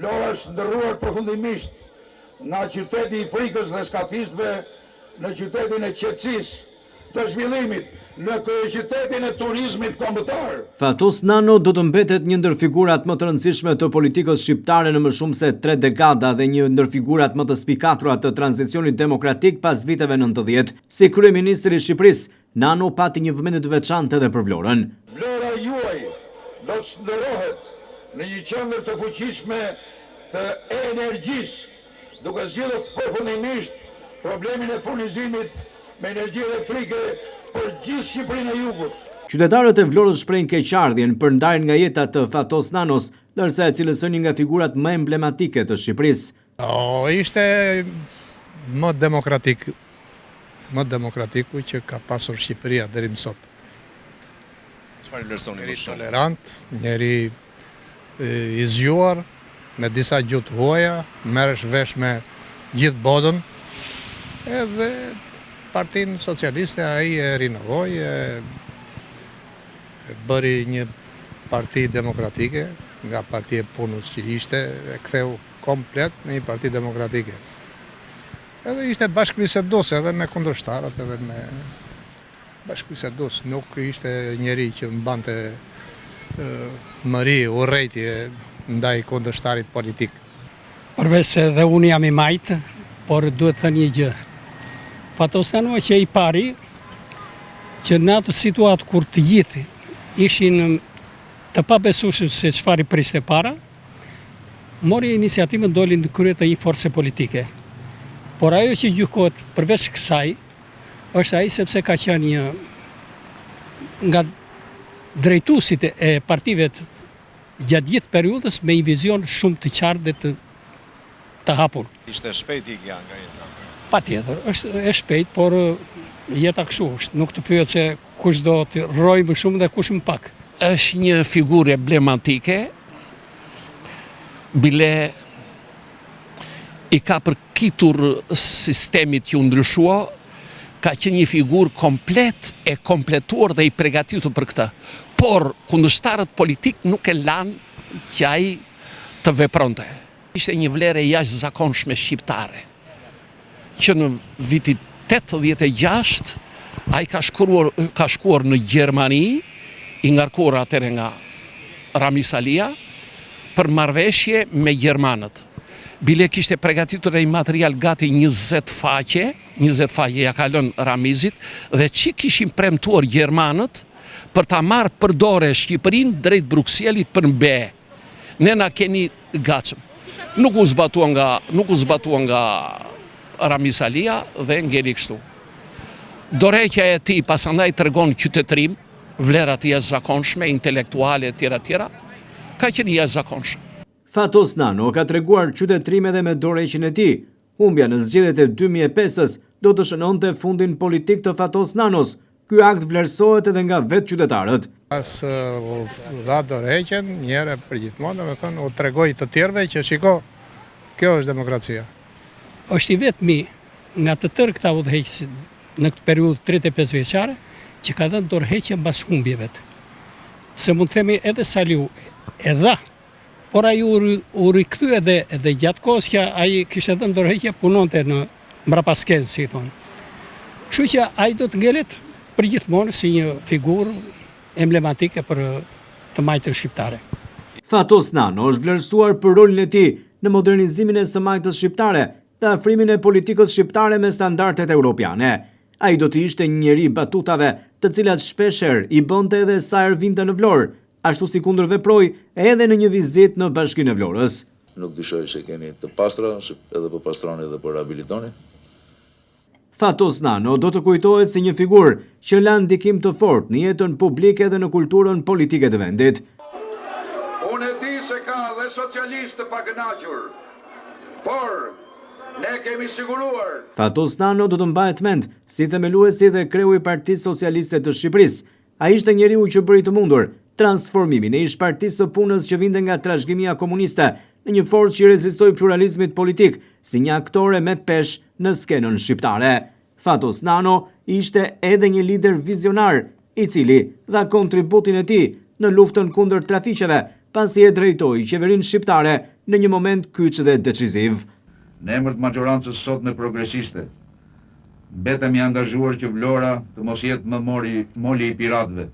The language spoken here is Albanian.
Vlora është ndërruar përfundimisht nga qyteti i frikës dhe skafistëve në qytetin e qetësisë, të zhvillimit, në kryeqytetin e turizmit kombëtar. Fatos Nano do të mbetet një ndër figurat më të rëndësishme të politikës shqiptare në më shumë se 3 dekada dhe një ndër figurat më të spikatura të tranzicionit demokratik pas viteve 90. Si kryeministri i Shqipërisë, Nano pati një vëmendje të veçantë edhe për Vlorën. Vlora juaj do të shndërrohet në një qendër të fuqishme të energjisë, duke zgjidhur përfundimisht problemin e furnizimit me energji elektrike për gjithë Shqipërinë e Jugut. Qytetarët e Vlorës shprehin keqardhjen për ndarjen nga jeta të Fatos Nanos, ndërsa e cilës është një nga figurat më emblematike të Shqipërisë. Ishte më demokratiku që ka pasur Shqipëria deri më sot. Çfarë vlerësoni më shumë? Tolerant, njeri i zgjuar, me disa gjuhë të huaja, merresh vesh me gjithë botën, edhe Partinë Socialiste ai e rinovoi, bëri një parti demokratike, nga partia e punës që ishte, e ktheu komplet në një parti demokratike. Edhe ishte bashkëbisedues edhe me kundërshtarët, edhe me bashkëbisedues, nuk ishte njeri që mbante mëri, urrejtje ndaj kundërshtarit politik. Përveç se dhe unë jam i majtë, por duhet të thënë një gjë. Fatos Nano që i pari që në atë situatë kur të gjithë ishin të pabesueshëm se çfarë i priste para, mori iniciativën doli në krye të një force politike. Por ajo që gjykohet përveç kësaj është ai sepse ka qenë një nga drejtuesit e partive gjatë gjithë periudhës me një vizion shumë të qartë dhe të hapur. Ishte shpejt ikja nga jeta. Patjetër, është shpejt, por jeta kështu është. Nuk të pyet se kush do të rrojë më shumë dhe kush më pak. Është një figurë emblematike, bile i ka përkitur sistemit që u ndryshua, ka qenë një figurë komplet e kompletuar dhe i përgatitur për këtë. Por kundërshtarët politik nuk e lanë që ai të vepronte. Ishte një vlerë e jashtëzakonshme shqiptare, që në vitin 86 ai ka shkuar në Gjermani, i ngarkuar atëherë nga Ramisalia, për marrëveshje me gjermanët. Bile kishte përgatitur një material gati 20 faqe ja ka lënë Ramizit, dhe që kishin premtuar gjermanët për ta marrë përdore Shqipërinë drejt Brukselit për mbe. Ne na keni gatshëm. Nuk u zbatua nga Ramisalia dhe ngeli kështu. Dorëheqja e tij pasandaj tregon qytetërim, vlerat e jashtëzakonshme, intelektuale tjera, ka qenë jashtëzakonshme. Fatos Nano ka treguar qytetërim edhe me dorëheqjen e tij. Humbja në zgjedhjet e 2005-s do të shënonte fundin politik të Fatos Nanos. Ky akt vlerësohet edhe nga vetë qytetarët. Pas dha dorëheqjen, njëherë për gjithmonë, domethënë u tregoi të tjerëve që shiko, kjo është demokracia. Është i vetmi nga të tërë këta udhëheqësit në këtë periudhë 35 vjeçare që ka dhënë dorëheqje mbas humbjeve. Se mund të themi edhe Saliu e dha, por ai u rikthye edhe gjatë kohës që ai kishte dhënë dorëheqje punonte në mbrapasken, si thonë. Kështu që ai do të ngelet përgjithmonë si një figurë emblematike për të majtën shqiptare. Fatos Nano është vlerësuar për rolin e tij në modernizimin e së majtës shqiptare dhe afrimin e politikës shqiptare me standardet europiane. Ai do të ishte një njeri batutave, të cilat shpeshherë i bënte edhe sa herë vinte në Vlorë, ashtu si kundërveproi edhe në një vizitë në Bashkinë e Vlorës. Nuk dyshoj se keni të pastra, edhe po pastroni edhe po rehabilitoni. Fatos Nano do të kujtohet si një figurë që la ndikim të fortë në jetën publike dhe në kulturën politike të vendit. Unë e di se ka dhe socialistë të pakënaqur, por ne kemi siguruar. Fatos Nano do të mbahet mend si themeluesi dhe kreu i Partisë Socialiste të Shqipërisë. Ai ishte njeriu që bëri të mundur transformimin e ish Partisë së Punës që vinte nga trashëgimia komuniste në një forcë që rezistoi pluralizmit politik si një aktore me peshë në skenën shqiptare. Fatos Nano ishte edhe një lider vizionar, i cili dha kontributin e tij në luftën kundër trafiqeve, pasi e drejtoi qeverinë shqiptare në një moment kyç dhe deciziv. Në emër të majorancës sot në progresiste, mbetemi angazhuar që Vlora të mos jetë më moli i piratëve.